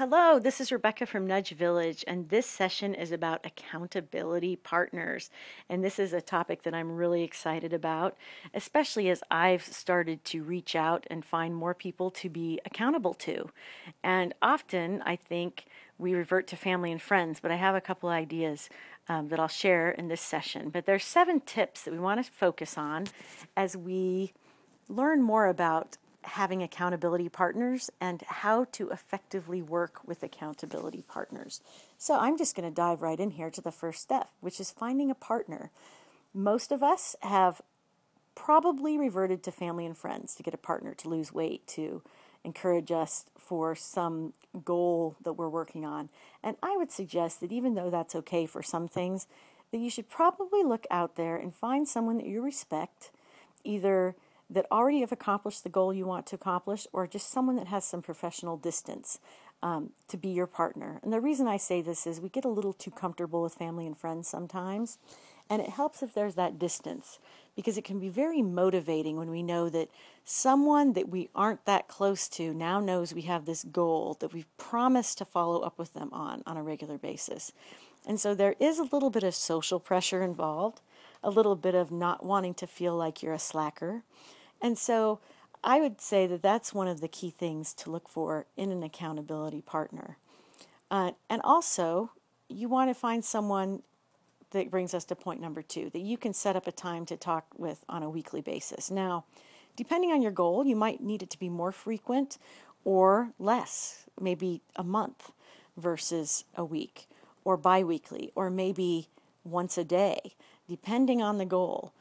Hello, this is Rebecca from Nudge Village, and this session is about accountability partners. And this is a topic that I'm really excited about, especially as I've started to reach out and find more people to be accountable to. And often I think we revert to family and friends, but I have a couple ideas that I'll share in this session. But there's 7 tips that we want to focus on as we learn more about having accountability partners and how to effectively work with accountability partners. So I'm just going to dive right in here to the first step, which is finding a partner. Most of us have probably reverted to family and friends to get a partner to lose weight, to encourage us for some goal that we're working on. And I would suggest that even though that's okay for some things, that you should probably look out there and find someone that you respect, either that already have accomplished the goal you want to accomplish, or just someone that has some professional distance to be your partner. And the reason I say this is we get a little too comfortable with family and friends sometimes, and it helps if there's that distance, because it can be very motivating when we know that someone that we aren't that close to now knows we have this goal that we've promised to follow up with them on a regular basis. And so there is a little bit of social pressure involved, a little bit of not wanting to feel like you're a slacker. And so I would say that that's one of the key things to look for in an accountability partner. And also, you want to find someone that brings us to point number 2, that you can set up a time to talk with on a weekly basis. Now, depending on your goal, you might need it to be more frequent or less, maybe a month versus a week, or biweekly, or maybe once a day, depending on the goal.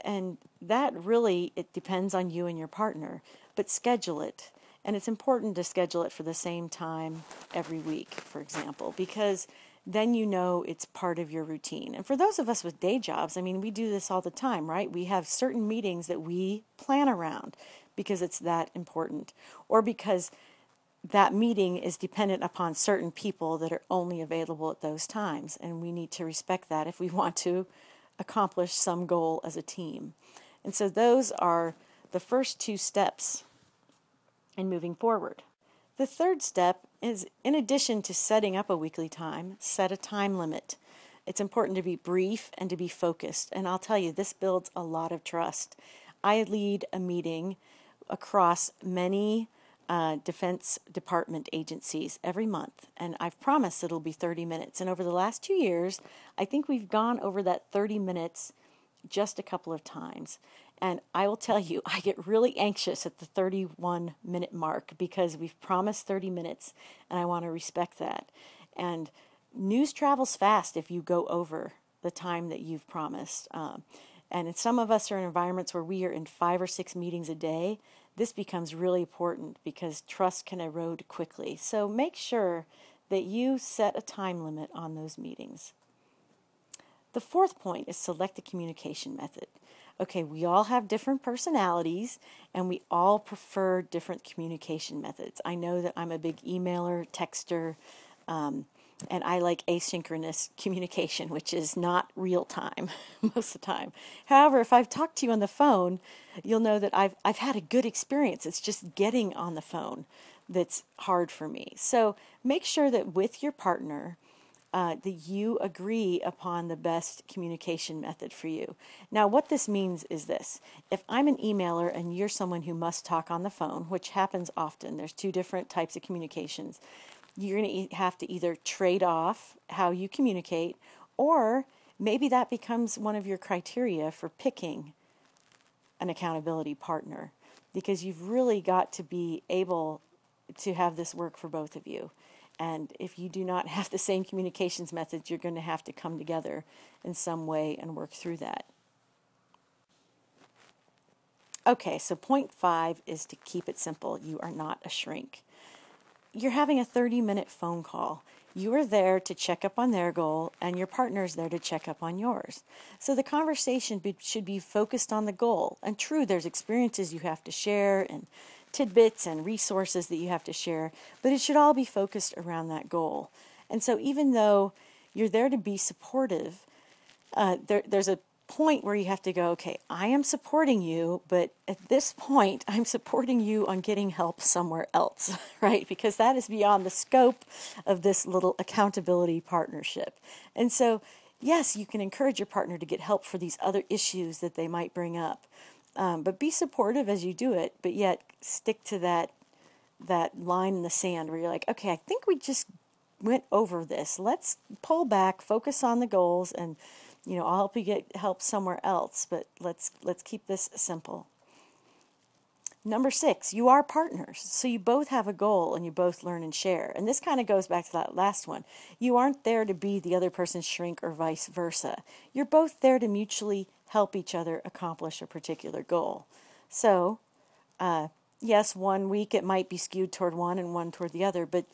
And that really, it depends on you and your partner, but schedule it. And it's important to schedule it for the same time every week, for example, because then you know it's part of your routine. And for those of us with day jobs, I mean, we do this all the time, right? We have certain meetings that we plan around because it's that important, or because that meeting is dependent upon certain people that are only available at those times. And we need to respect that if we want to accomplish some goal as a team. And so those are the first 2 steps in moving forward. The third step is, in addition to setting up a weekly time, set a time limit. It's important to be brief and to be focused. And I'll tell you, this builds a lot of trust. I lead a meeting across many Defense Department agencies every month, and I've promised it'll be 30 minutes. And over the last 2 years, I think we've gone over that 30 minutes just a couple of times. And I will tell you, I get really anxious at the 31-minute mark because we've promised 30 minutes, and I want to respect that. And news travels fast if you go over the time that you've promised. And some of us are in environments where we are in 5 or 6 meetings a day. This becomes really important because trust can erode quickly. So make sure that you set a time limit on those meetings. The fourth point is select a communication method. Okay, we all have different personalities and we all prefer different communication methods. I know that I'm a big emailer, texter, and I like asynchronous communication, which is not real time most of the time. However, if I've talked to you on the phone, you'll know that I've had a good experience. It's just getting on the phone that's hard for me. So make sure that with your partner, that you agree upon the best communication method for you. Now, what this means is this. If I'm an emailer and you're someone who must talk on the phone, which happens often, there's 2 different types of communications. You're going to have to either trade off how you communicate, or maybe that becomes one of your criteria for picking an accountability partner, because you've really got to be able to have this work for both of you. And if you do not have the same communications methods, you're going to have to come together in some way and work through that. Okay, so point 5 is to keep it simple. You are not a shrink. You're having a 30-minute phone call. You are there to check up on their goal, and your partner's there to check up on yours. So the conversation should be focused on the goal. And true, there's experiences you have to share and tidbits and resources that you have to share, but it should all be focused around that goal. And so even though you're there to be supportive, there's a point where you have to go, okay, I am supporting you, but at this point, I'm supporting you on getting help somewhere else, right? Because that is beyond the scope of this little accountability partnership. And so, yes, you can encourage your partner to get help for these other issues that they might bring up. But be supportive as you do it, but yet stick to that line in the sand where you're like, okay, I think we just went over this. Let's pull back, focus on the goals, and I'll help you get help somewhere else, but let's keep this simple. Number 6, you are partners. So you both have a goal and you both learn and share. And this kind of goes back to that last one. You aren't there to be the other person's shrink or vice versa. You're both there to mutually help each other accomplish a particular goal. So, yes, one week it might be skewed toward one and one toward the other, but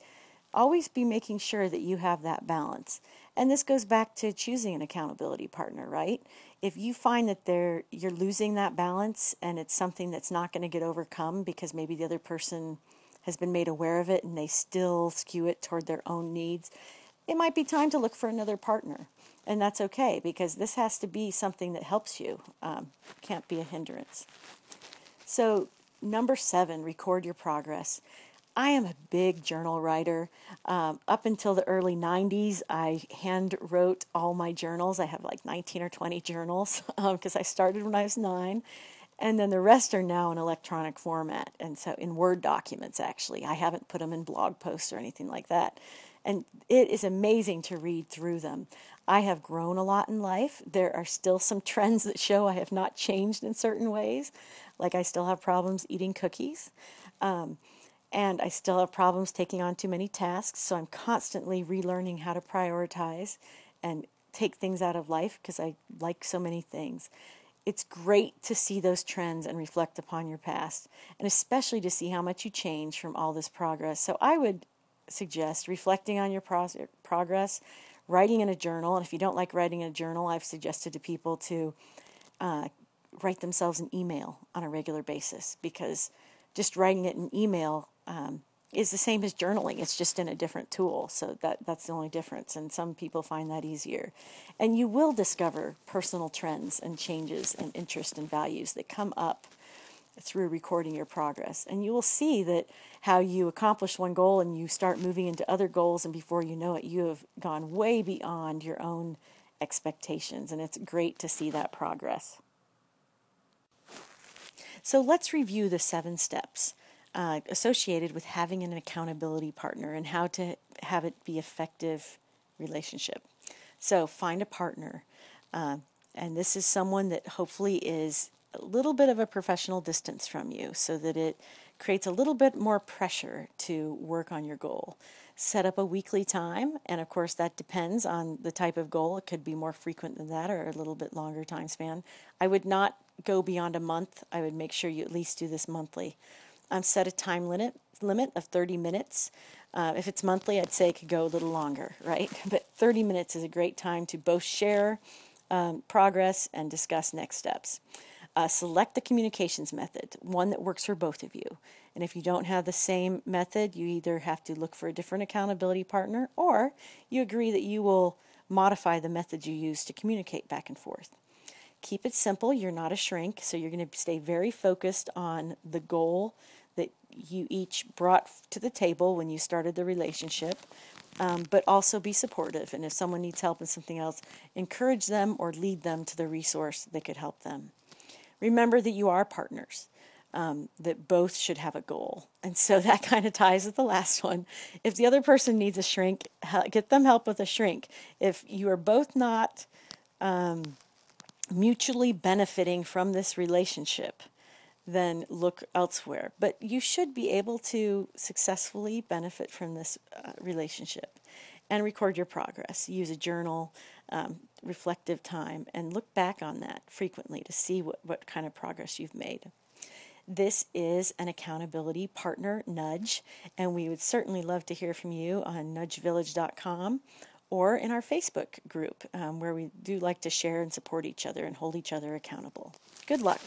always be making sure that you have that balance. And this goes back to choosing an accountability partner, right? If you find that you're losing that balance and it's something that's not going to get overcome because maybe the other person has been made aware of it and they still skew it toward their own needs, it might be time to look for another partner. And that's okay, because this has to be something that helps you. Can't be a hindrance. So, number 7, record your progress. I am a big journal writer. Up until the early 90s, I hand wrote all my journals. I have like 19 or 20 journals because I started when I was 9. And then the rest are now in electronic format. And so in Word documents, actually. I haven't put them in blog posts or anything like that. And it is amazing to read through them. I have grown a lot in life. There are still some trends that show I have not changed in certain ways. Like I still have problems eating cookies. And I still have problems taking on too many tasks, so I'm constantly relearning how to prioritize and take things out of life because I like so many things. It's great to see those trends and reflect upon your past, and especially to see how much you change from all this progress. So I would suggest reflecting on your progress, writing in a journal, and if you don't like writing in a journal, I've suggested to people to write themselves an email on a regular basis, because just writing it in email is the same as journaling. It's just in a different tool. So that's the only difference. And some people find that easier. And you will discover personal trends and changes and interests and values that come up through recording your progress. And you will see that how you accomplish one goal and you start moving into other goals, and before you know it, you have gone way beyond your own expectations. And it's great to see that progress. So let's review the 7 steps associated with having an accountability partner and how to have it be effective relationship. So find a partner, and this is someone that hopefully is a little bit of a professional distance from you, so that it creates a little bit more pressure to work on your goal. Set up a weekly time, and of course that depends on the type of goal. It could be more frequent than that or a little bit longer time span. I would not go beyond a month. I would make sure you at least do this monthly. Set a time limit of 30 minutes. If it's monthly, I'd say it could go a little longer, right? But 30 minutes is a great time to both share progress and discuss next steps. Select the communications method, one that works for both of you. And if you don't have the same method, you either have to look for a different accountability partner, or you agree that you will modify the method you use to communicate back and forth. Keep it simple. You're not a shrink, so you're going to stay very focused on the goal that you each brought to the table when you started the relationship, but also be supportive. And if someone needs help in something else, encourage them or lead them to the resource that could help them. Remember that you are partners, that both should have a goal. And so that kind of ties with the last one. If the other person needs a shrink, get them help with a shrink. If you are both not mutually benefiting from this relationship, then look elsewhere. But you should be able to successfully benefit from this relationship, and record your progress. Use a journal, reflective time, and look back on that frequently to see what kind of progress you've made. This is an accountability partner nudge, and we would certainly love to hear from you on nudgevillage.com or in our Facebook group, where we do like to share and support each other and hold each other accountable. Good luck.